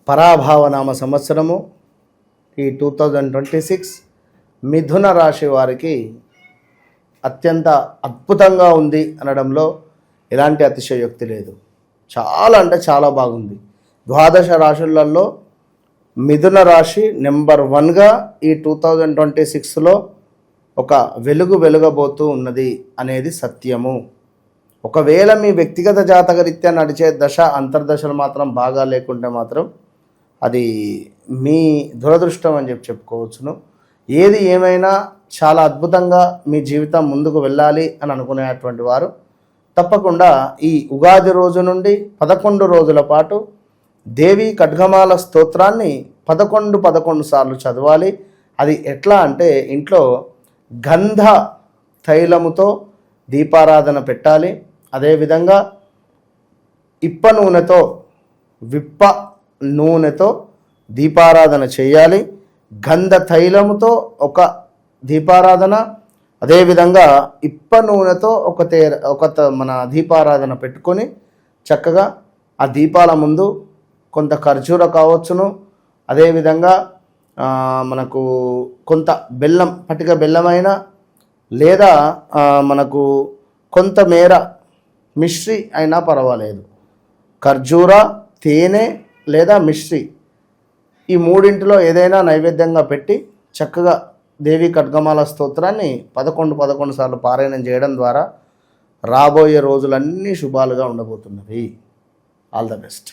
పరాభావనామ సంవత్సరము ఈ 2026 మిథున రాశి వారికి అత్యంత అద్భుతంగా ఉంది అనడంలో ఎలాంటి అతిశయోక్తి లేదు. చాలా అంటే చాలా బాగుంది. ద్వాదశ రాశులలో మిథున రాశి నెంబర్ 1గా ఈ 2026లో ఒక వెలుగబోతూ ఉన్నది అనేది సత్యము. ఒకవేళ మీ వ్యక్తిగత జాతకరీత్యా నడిచే దశ అంతర్దశలు మాత్రం బాగా లేకుంటే మాత్రం అది మీ దురదృష్టం అని చెప్పుకోవచ్చును. ఏది ఏమైనా చాలా అద్భుతంగా మీ జీవితం ముందుకు వెళ్ళాలి అని అనుకునేటువంటి వారు తప్పకుండా ఈ ఉగాది రోజు నుండి 11 రోజుల పాటు దేవి ఖడ్గమాల స్తోత్రాన్ని 11 సార్లు చదవాలి. అది ఎట్లా అంటే ఇంట్లో గంధ తైలముతో దీపారాధన పెట్టాలి. అదేవిధంగా ఇప్ప విప్ప నూనెతో దీపారాధన చేయాలి. గంధ తైలముతో ఒక దీపారాధన, అదేవిధంగా ఇప్ప నూనెతో మన దీపారాధన పెట్టుకొని చక్కగా ఆ దీపాల ముందు కొంత ఖర్జూర కావచ్చును, అదేవిధంగా మనకు కొంత బెల్లం, పటిక బెల్లమైనా లేదా మనకు కొంతమేర మిశ్రి అయినా పర్వాలేదు. ఖర్జూర, తేనె లేదా మిశ్రి ఈ మూడింటిలో ఏదైనా నైవేద్యంగా పెట్టి చక్కగా దేవి ఖడ్గమాల స్తోత్రాన్ని 11 సార్లు పారాయణం చేయడం ద్వారా రాబోయే రోజులన్నీ శుభాలుగా ఉండబోతున్నవి. All the best.